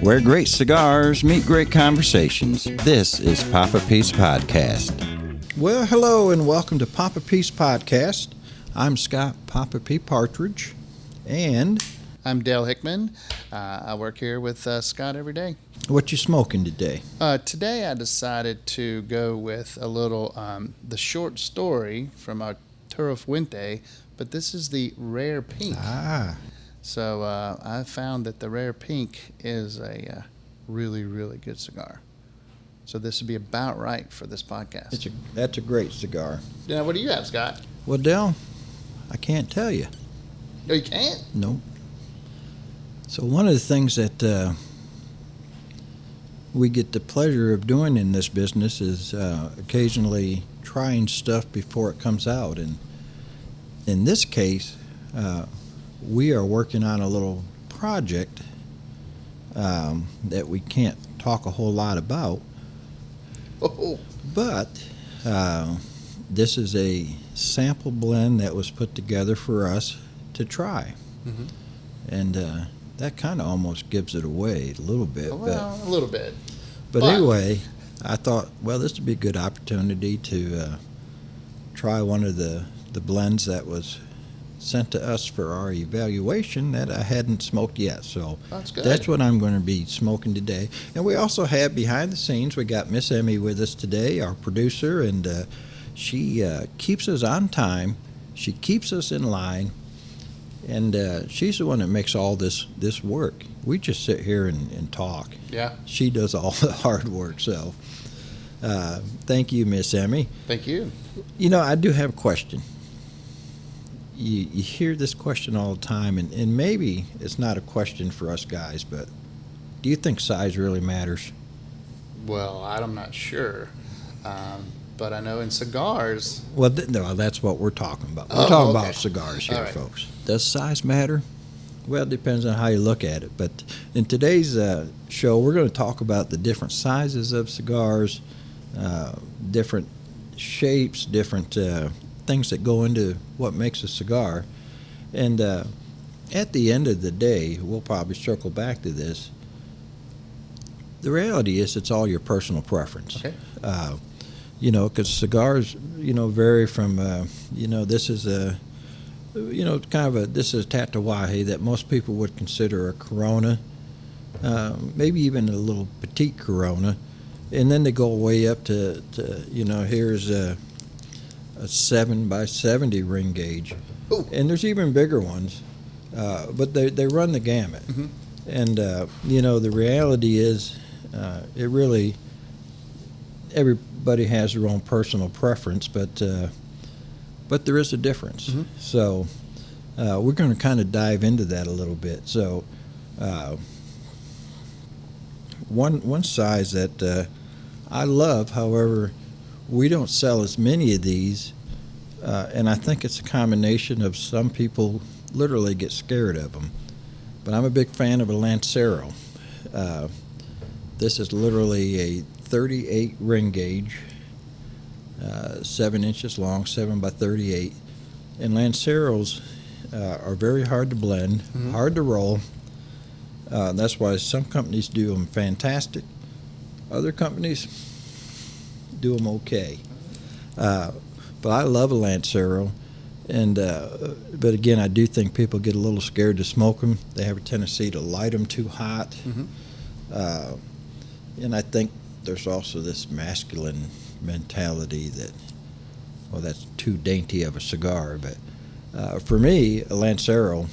Where great cigars meet great conversations. This is Poppa P's Podcast. Well, hello and welcome to Poppa P's Podcast. I'm Scott Poppa P. Partridge, and I'm Dale Hickman. I work here with Scott every day. What you smoking today? Today I decided to go with a little the short story from Arturo Fuente, but this is the Rare Pink. So I found that the Rare Pink is a really, really good cigar. So this would be about right for this podcast. That's a great cigar. Now, what do you have, Scott? Well, Dale, I can't tell you. No, you can't? No. So one of the things that we get the pleasure of doing in this business is occasionally trying stuff before it comes out. And in this case, we are working on a little project that we can't talk a whole lot about. Oh. But this is a sample blend that was put together for us to try. Mm-hmm. And that kind of almost gives it away a little bit. Well, a little bit. But anyway, I thought, well, this would be a good opportunity to try one of the blends that was sent to us for our evaluation that I hadn't smoked yet. So that's what I'm going to be smoking today. And we also have behind the scenes, we got Miss Emmy with us today, our producer, and she keeps us on time. She keeps us in line. And she's the one that makes all this work. We just sit here and talk. Yeah. She does all the hard work. So thank you, Miss Emmy. Thank you. You know, I do have a question. You hear this question all the time, and maybe it's not a question for us guys, but do you think size really matters? Well, I'm not sure. But I know in cigars... Well, no, that's what we're talking about. We're talking about cigars here, right, folks. Does size matter? Well, it depends on how you look at it. But in today's show, we're going to talk about the different sizes of cigars, different shapes, different things that go into what makes a cigar. And at the end of the day, we'll probably circle back to this. The reality is it's all your personal preference. Okay. You know, because cigars, you know, vary from, you know, this is a, you know, this is a Tatuaje that most people would consider a Corona, maybe even a little petite Corona, and then they go way up to you know, here's a 7x70 ring gauge. Ooh. And there's even bigger ones, but they run the gamut. Mm-hmm. And, you know, the reality is it really, everybody has their own personal preference, but there is a difference. Mm-hmm. So we're going to kind of dive into that a little bit. So one size that I love, however, we don't sell as many of these, and I think it's a combination of some people literally get scared of them. But I'm a big fan of a Lancero. This is literally a 38 ring gauge, 7 inches long, 7x38. And Lanceros are very hard to blend, Mm-hmm. hard to roll. That's why some companies do them fantastic. Other companies do them okay. But I love a Lancero. And but again, I do think people get a little scared to smoke them. They have a tendency to light them too hot. Mm-hmm. And I think there's also this masculine mentality that, well, that's too dainty of a cigar. But for me, a Lancero,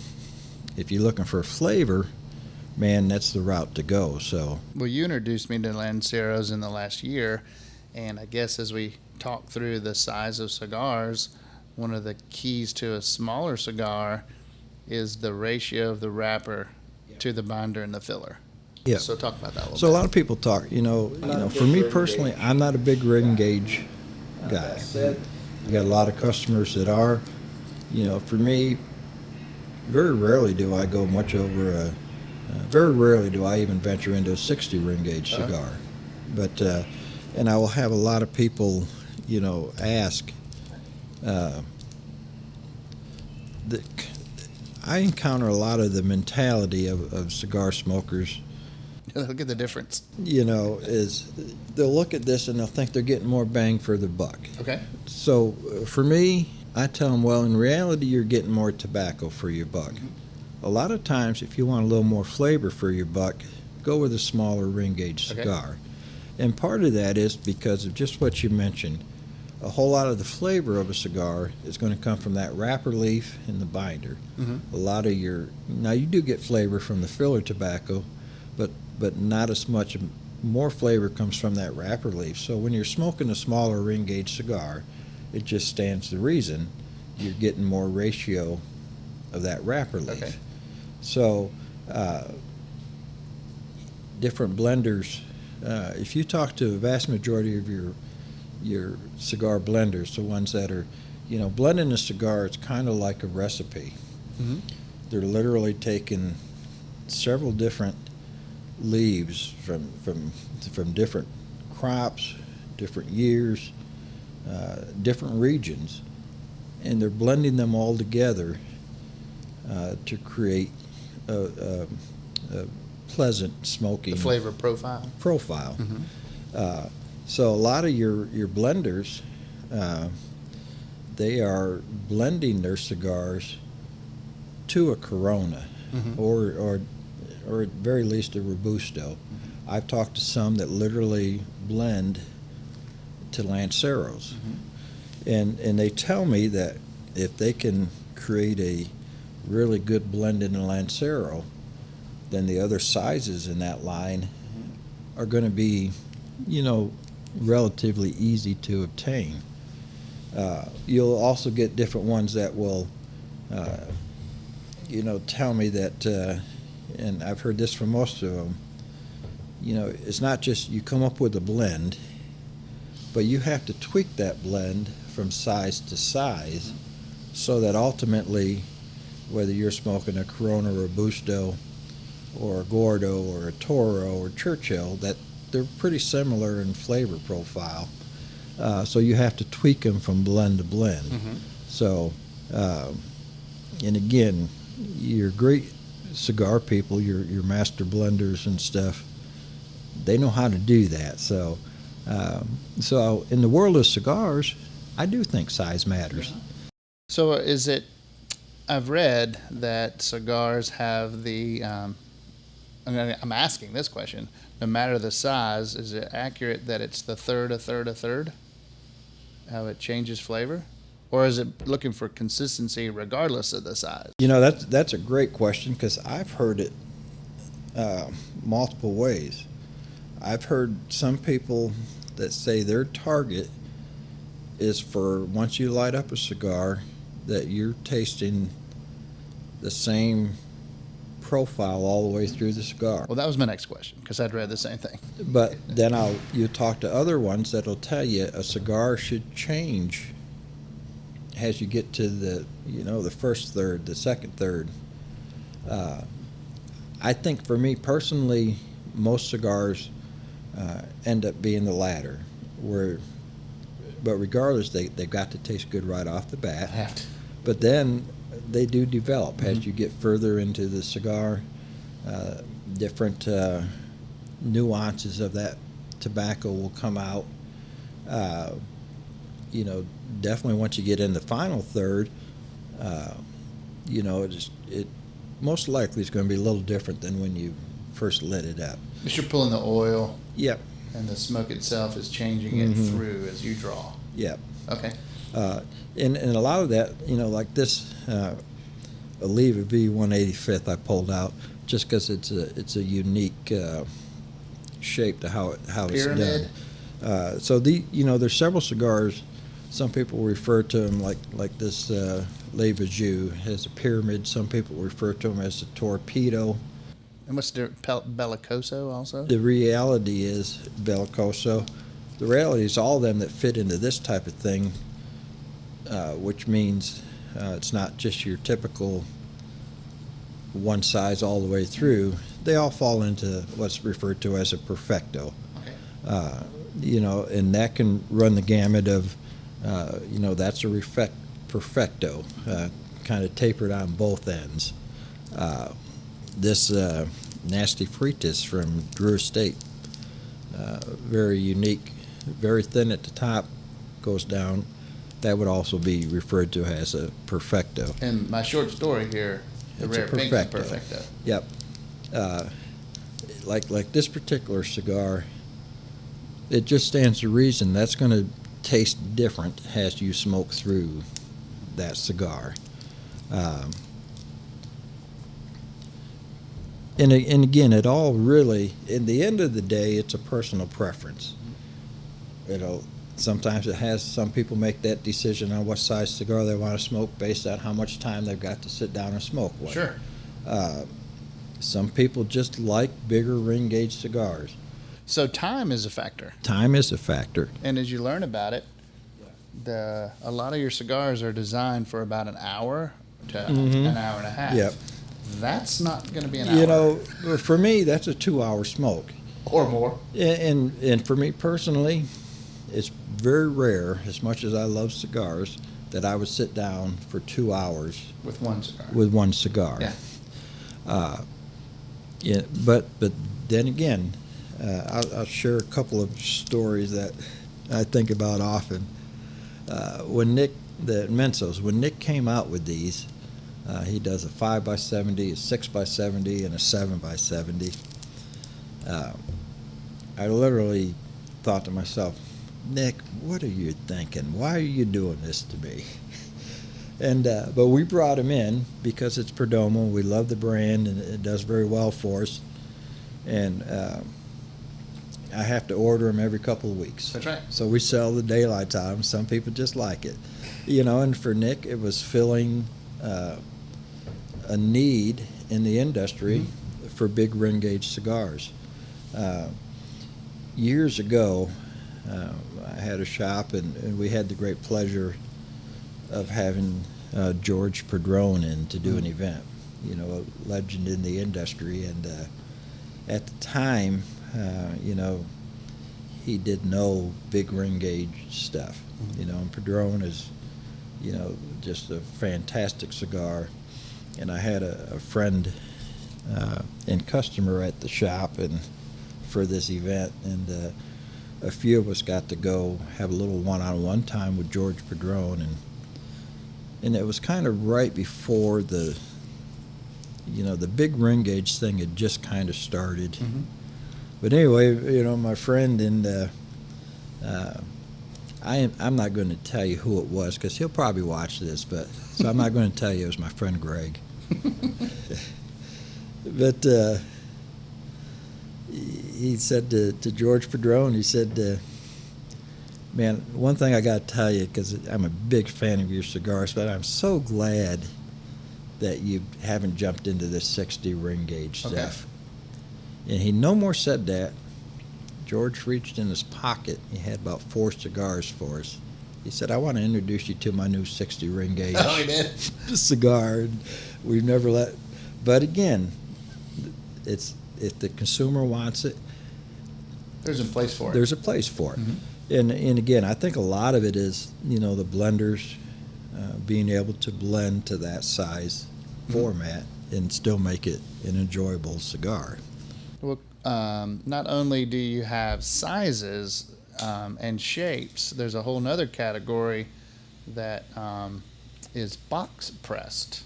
if you're looking for flavor, man, that's the route to go. So, well, you introduced me to Lanceros in the last year, and I guess as we talk through the size of cigars, one of the keys to a smaller cigar is the ratio of the wrapper to the binder and the filler. yeah. So talk about that a little So bit. a lot of people talk, you know, for me personally, I'm not a big ring gauge guy. I got a lot of customers that are. You know, for me, very rarely do I go much over very rarely do I even venture into a 60 ring gauge cigar. But, and I will have a lot of people, you know, ask, I encounter a lot of the mentality of cigar smokers Look at the difference. Is they'll look at this and they'll think they're getting more bang for their buck. Okay. So for me, I tell them, well, in reality, you're getting more tobacco for your buck. Mm-hmm. A lot of times, if you want a little more flavor for your buck, go with a smaller ring gauge cigar. Okay. And part of that is because of just what you mentioned. A whole lot of the flavor of a cigar is going to come from that wrapper leaf and the binder. Mm-hmm. A lot of now you do get flavor from the filler tobacco, but not as much. More flavor comes from that wrapper leaf. So when you're smoking a smaller ring gauge cigar, it just stands to reason you're getting more ratio of that wrapper leaf. Okay. So different blenders, if you talk to the vast majority of your cigar blenders, the ones that are, blending a cigar, it's kind of like a recipe. Mm-hmm. They're literally taking several different leaves from different crops, different years, different regions, and they're blending them all together to create a pleasant smoking flavor profile. Mm-hmm. So a lot of your blenders, they are blending their cigars to a Corona, mm-hmm. or at very least a Robusto. Mm-hmm. I've talked to some that literally blend to Lanceros, mm-hmm. and they tell me that if they can create a really good blend in a Lancero, then the other sizes in that line mm-hmm. are going to be, relatively easy to obtain. You'll also get different ones that will, tell me that, and I've heard this from most of them, it's not just you come up with a blend, but you have to tweak that blend from size to size so that ultimately, whether you're smoking a Corona Robusto or a Gordo or a Toro or Churchill, that they're pretty similar in flavor profile. So you have to tweak them from blend to blend. Mm-hmm. So, and again, your great cigar people, your master blenders and stuff, they know how to do that. So in the world of cigars, I do think size matters. So I've read that cigars have the, I'm asking this question, no matter the size, is it accurate that it's the third, a third, how it changes flavor? Or is it looking for consistency regardless of the size? That's a great question because I've heard it multiple ways. I've heard some people that say their target is for once you light up a cigar that you're tasting the same profile all the way through the cigar. Well, that was my next question because I'd read the same thing. But then you talk to other ones that'll tell you a cigar should change as you get to the first third, the second third. I think for me personally, most cigars end up being the latter, but regardless, they've got to taste good right off the bat. But then they do develop mm-hmm. as you get further into the cigar. Different nuances of that tobacco will come out. Definitely once you get in the final third, it most likely is going to be a little different than when you first lit it up. But you're pulling the oil. Yep. And the smoke itself is changing it mm-hmm. through as you draw. Yep. Okay. And a lot of that, like this Oliva V185th I pulled out just because it's a unique shape to how Pyramid. It's done. So there's several cigars. Some people refer to them like this Le Bijou has a pyramid. Some people refer to them as a torpedo. And what's the Bellicoso also? The reality is Bellicoso. The reality is all of them that fit into this type of thing, which means it's not just your typical one size all the way through. They all fall into what's referred to as a perfecto. Okay. And that can run the gamut of, that's a perfecto, kind of tapered on both ends. This Nasty Fritas from Drew Estate. Very unique, very thin at the top, goes down. That would also be referred to as a perfecto. And my short story here, the It's rare a pink is perfecto. perfecto. Yep. Like this particular cigar, it just stands to reason that's going to taste different as you smoke through that cigar. And again, it all really, in the end of the day, it's a personal preference. Sometimes it has, some people make that decision on what size cigar they want to smoke based on how much time they've got to sit down and smoke one. Sure. Some people just like bigger ring gauge cigars. So time is a factor. Time is a factor. And as you learn about it, a lot of your cigars are designed for about an hour to an hour and a half. Yep. That's not going to be an hour. You know, for me, that's a 2-hour smoke. Or more. And for me personally, it's very rare, as much as I love cigars, that I would sit down for 2 hours With one cigar. with one cigar. Yeah. But then again, I'll share a couple of stories that I think about often. When Nick came out with these, he does a 5x70, a 6x70, and a 7x70. I literally thought to myself, Nick, what are you thinking? Why are you doing this to me? And but we brought him in because it's Perdomo. We love the brand, and it does very well for us. And I have to order them every couple of weeks. That's right. So we sell the daylight time. Some people just like it, And for Nick, it was filling a need in the industry for big ring gauge cigars. Years ago, I had a shop, and we had the great pleasure of having George Padron in to do an event. A legend in the industry, and at the time, he did know big ring gauge stuff. And Padron is, just a fantastic cigar. And I had a friend and customer at the shop and for this event, and a few of us got to go have a little one-on-one time with George Padron, and it was kind of right before the big ring gauge thing had just kind of started. But anyway, my friend, and I'm not going to tell you who it was because he'll probably watch this, so I'm not going to tell you it was my friend Greg. But he said to George Padron, he said, man, one thing I got to tell you, because I'm a big fan of your cigars, but I'm so glad that you haven't jumped into this 60 ring gauge stuff. And he no more said that. George reached in his pocket. He had about 4 cigars for us. He said, I want to introduce you to my new 60 ring gauge he did? cigar. We've never let... But again, it's if the consumer wants it, there's a place for it. There's a place for it. And again, I think a lot of it is, the blenders being able to blend to that size format and still make it an enjoyable cigar. Well, not only do you have sizes and shapes, there's a whole other category that is box pressed.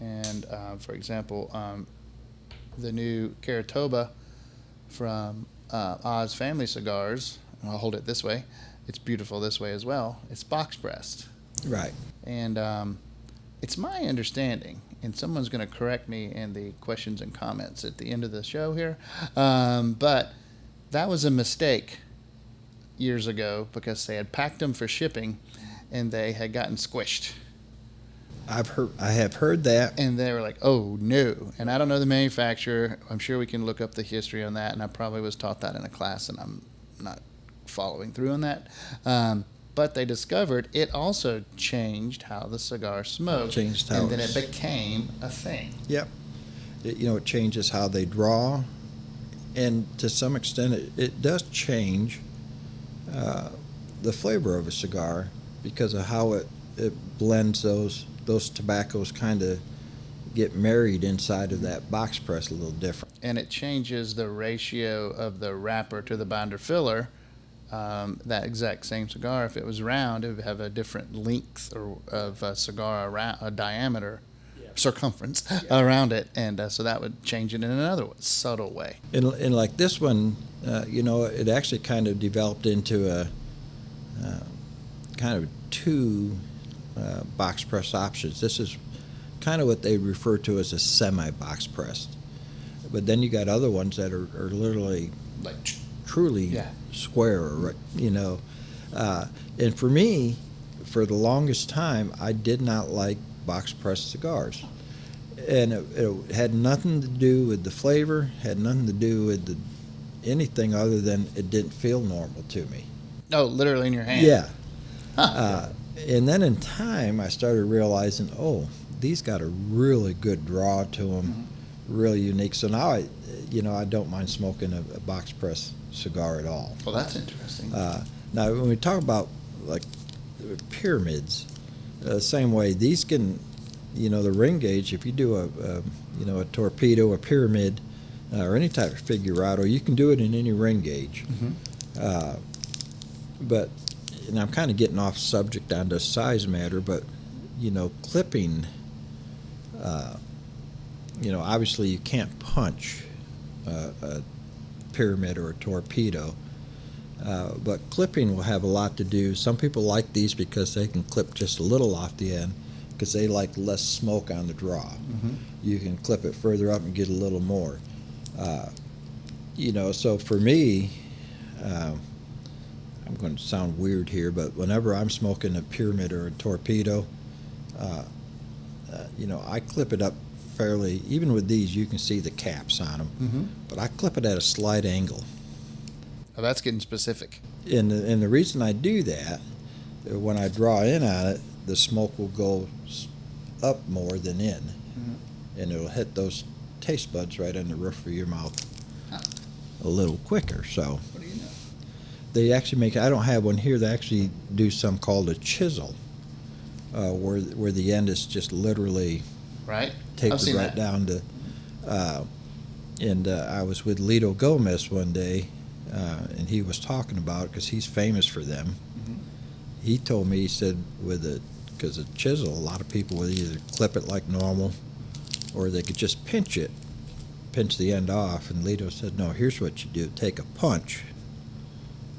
And for example, the new Caratoba from Oz Family Cigars, and I'll hold it this way, it's beautiful this way as well, it's box pressed. Right. And it's my understanding, and someone's going to correct me in the questions and comments at the end of the show here, but that was a mistake years ago because they had packed them for shipping and they had gotten squished. I have heard that. And they were like, oh, no. And I don't know the manufacturer. I'm sure we can look up the history on that, and I probably was taught that in a class, and I'm not following through on that. But they discovered it also changed how the cigar smoked. And then it became a thing. Yep. It changes how they draw, and to some extent it does change the flavor of a cigar because of how it blends those tobaccos kind of get married inside of that box press a little different. And it changes the ratio of the wrapper to the binder filler. That exact same cigar, if it was round, it would have a different length of a cigar around a diameter, circumference around it, and so that would change it in another subtle way. And like this one, it actually kind of developed into a kind of two box press options. This is kind of what they refer to as a semi-box press. But then you got other ones that are literally Like truly square, and for me, for the longest time, I did not like box press cigars. And it had nothing to do with the flavor, had nothing to do with anything other than it didn't feel normal to me. Oh, literally in your hand. Yeah. Huh. And then in time, I started realizing, these got a really good draw to them, really unique. So now I don't mind smoking a box press cigar at all. Well, that's interesting. Now, when we talk about like pyramids, same way, these can, the ring gauge, if you do a torpedo, a pyramid, or any type of figurado, you can do it in any ring gauge. But, and I'm kind of getting off subject on the size matter, but, clipping, obviously you can't punch a pyramid or a torpedo, but clipping will have a lot to do. Some people like these because they can clip just a little off the end because they like less smoke on the draw. You can clip it further up and get a little more. So for me, I'm going to sound weird here, but whenever I'm smoking a pyramid or a torpedo, I clip it up fairly. Even with these, you can see the caps on them, but I clip it at a slight angle. Oh, that's getting specific. And the reason I do that, when I draw in on it, the smoke will go up more than in, and it'll hit those taste buds right in the roof of your mouth a little quicker. So What do you know? they actually make, I don't have one here, they actually do some called a chisel, where the end is just literally Right? tapered right down to, I was with Lito Gomez one day, and he was talking about it because he's famous for them. He told me, he said, because a chisel, a lot of people would either clip it like normal, or they could just pinch the end off. And Lito said, no, here's what you do. Take a punch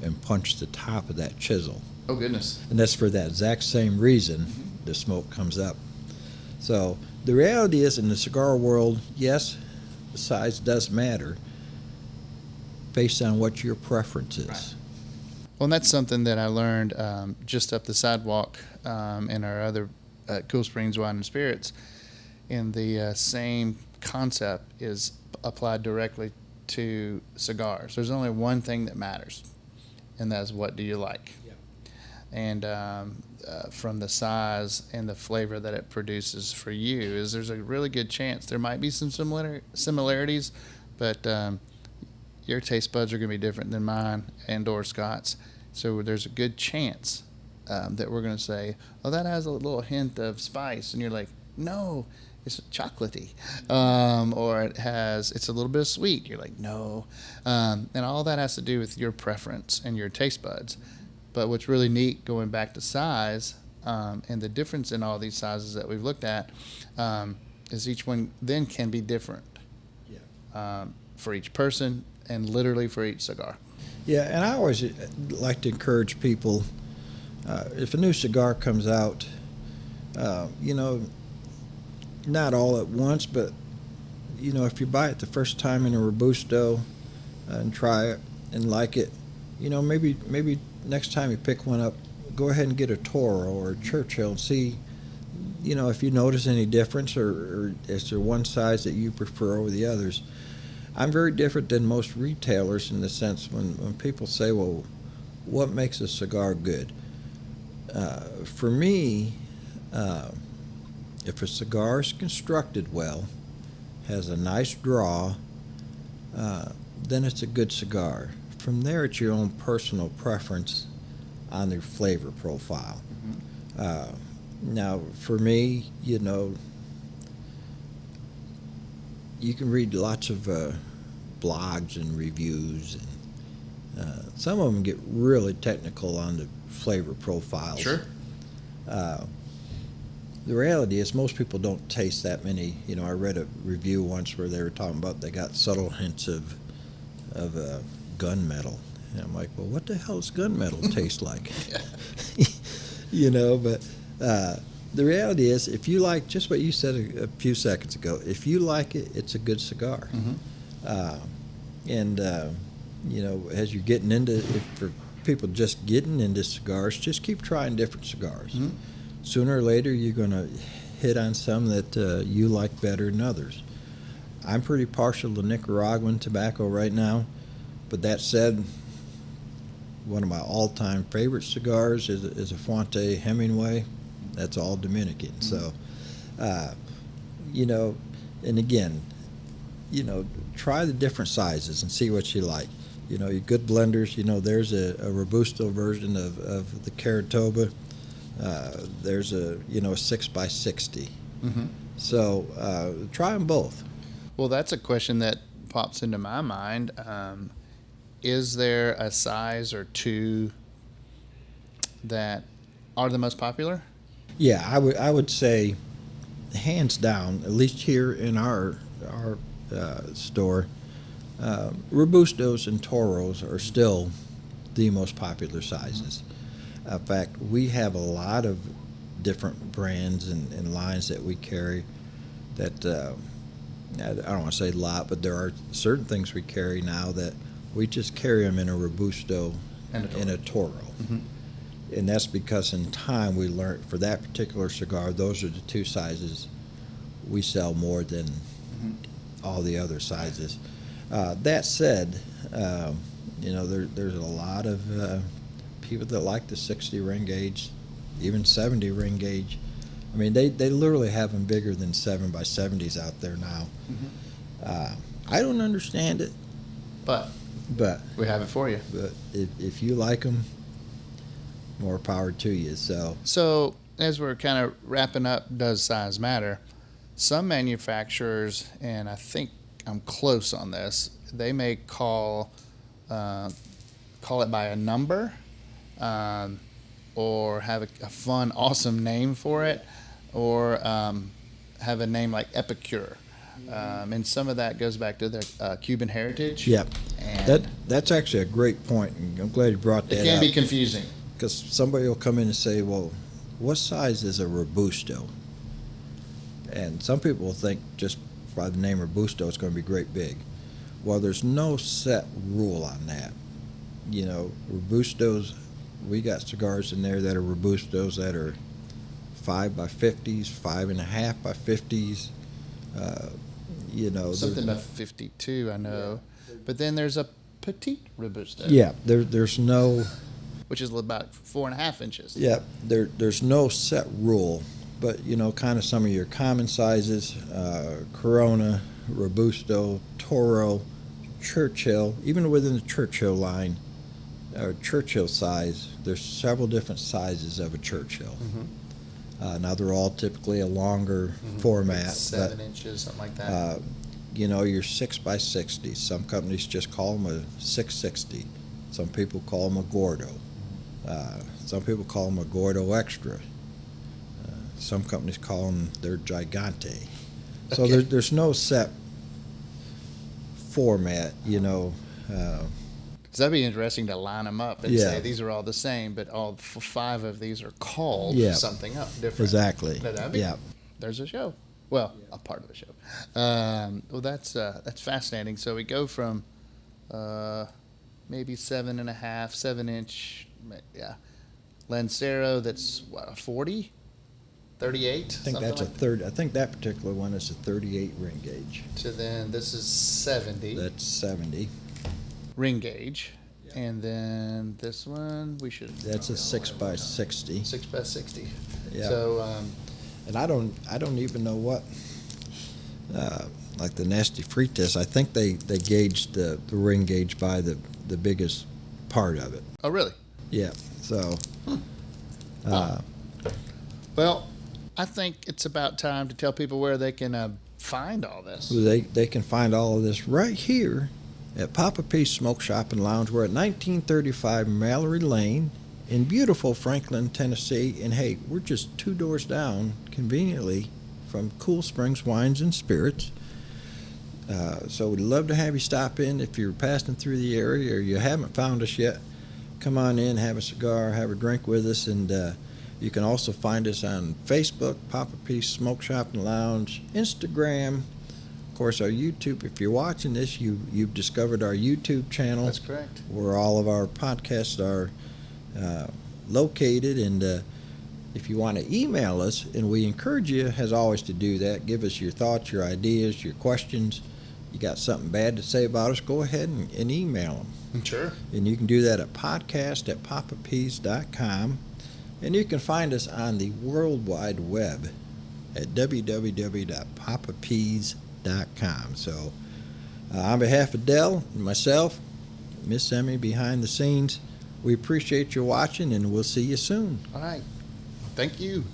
and punch the top of that chisel. Oh, goodness. And that's for that exact same reason the smoke comes up. So the reality is, in the cigar world, yes, the size does matter based on what your preference is. Right. Well, and that's something that I learned just up the sidewalk in our other Cool Springs Wine and Spirits. And the same concept is applied directly to cigars. There's only one thing that matters, and that's what do you like. Yeah. And from the size and the flavor that it produces for you, there's a really good chance there might be some similarities, but your taste buds are going to be different than mine and or Scott's. So there's a good chance that we're going to say, oh, that has a little hint of spice. And you're like, no, it's chocolatey. Or it's a little bit of sweet. You're like, no. And all that has to do with your preference and your taste buds. But what's really neat, going back to size, and the difference in all these sizes that we've looked at, is each one then can be different for each person and literally for each cigar. Yeah, and I always like to encourage people, if a new cigar comes out, not all at once, but, if you buy it the first time in a Robusto and try it and like it, maybe next time you pick one up, go ahead and get a Toro or a Churchill and see, if you notice any difference or is there one size that you prefer over the others. I'm very different than most retailers in the sense when people say, well, what makes a cigar good? For me, if a cigar is constructed well, has a nice draw, then it's a good cigar. From there, it's your own personal preference on their flavor profile. Now, for me, you can read lots of blogs and reviews, and some of them get really technical on the flavor profiles. Sure. The reality is most people don't taste that many. I read a review once where they were talking about they got subtle hints of gunmetal. And I'm like, well, what the hell does gunmetal taste like? But the reality is, if you like just what you said a few seconds ago, if you like it, it's a good cigar. As you're getting into, for people just getting into cigars, just keep trying different cigars. Sooner or later, you're going to hit on some that you like better than others. I'm pretty partial to Nicaraguan tobacco right now, but that said, one of my all-time favorite cigars is a Fuente Hemingway. That's all Dominican. So, and again, try the different sizes and see what you like. Your good blenders, there's a Robusto version of the Caratoba. There's a 6x60. So try them both. Well, that's a question that pops into my mind. Is there a size or two that are the most popular? Yeah, I would say, hands down, at least here in our store, Robustos and Toros are still the most popular sizes. In fact, we have a lot of different brands and lines that we carry that, I don't want to say a lot, but there are certain things we carry now that we just carry them in a Robusto and a Toro. And that's because in time we learned for that particular cigar, those are the two sizes we sell more than all the other sizes. That said, there's a lot of people that like the 60 ring gauge, even 70 ring gauge. I mean, they literally have them bigger than 7x70s out there now. I don't understand it, but we have it for you. But if you like them, more power to you. So as we're kind of wrapping up, does size matter? Some manufacturers, and I think I'm close on this, they may call it by a number, or have a fun, awesome name for it, or have a name like Epicure. And some of that goes back to their Cuban heritage. Yeah, that's actually a great point, and I'm glad you brought that up. It can be confusing. Because somebody will come in and say, well, what size is a Robusto? And some people will think just by the name Robusto it's going to be great big. Well, there's no set rule on that. Robustos, we got cigars in there that are Robustos that are 5x50s, 5.5x50s. Something about 52, I know. Yeah. But then there's a petite Robusto. Yeah, there's no... which is about 4.5 inches. Yeah, there's no set rule, but kind of some of your common sizes, Corona, Robusto, Toro, Churchill, even within the Churchill line, or Churchill size, there's several different sizes of a Churchill. Now they're all typically a longer format. Like 7 inches, something like that. Your 6x60. Some companies just call them a 660. Some people call them a Gordo. Some people call them a Gordo Extra. Some companies call them their Gigante. So Okay. there's no set format, So that'd be interesting to line them up and Yeah. say these are all the same, but all 5 of these are called Yeah. something up different. Exactly. That'd be, Yeah. There's a show. Well, a part of a show. Well, that's fascinating. So we go from maybe 7.5, 7-inch, yeah, Lancero. That's what, a 40, 38. I think that's a third. I think that particular one is a 38 ring gauge. To then this is 70. That's 70. Ring gauge, and then this one we should. That's a 6x60. 6x60. Yeah. So. And I don't even know what, like the Nasty Fritas, I think they gauged the ring gauge by the biggest part of it. Oh, really? Yeah. So. Well, I think it's about time to tell people where they can find all this? They can find all of this right here at Poppa P Smoke Shop and Lounge. We're at 1935 Mallory Lane in beautiful Franklin, Tennessee. And hey, we're just 2 doors down, conveniently, from Cool Springs Wines and Spirits. So we'd love to have you stop in if you're passing through the area or you haven't found us yet. Come on in, have a cigar, have a drink with us, and you can also find us on Facebook, Poppa P Smoke Shop and Lounge, Instagram, of course, our YouTube. If you're watching this, you've discovered our YouTube channel. That's correct. Where all of our podcasts are located, and if you want to email us, and we encourage you, as always, to do that. Give us your thoughts, your ideas, your questions. You got something bad to say about us, go ahead and email them. Sure. And you can do that at podcast@poppapeas.com. And you can find us on the World Wide Web at www.poppapeas.com. So on behalf of Dell and myself, Miss Emmy behind the scenes, we appreciate you watching, and we'll see you soon. All right. Thank you.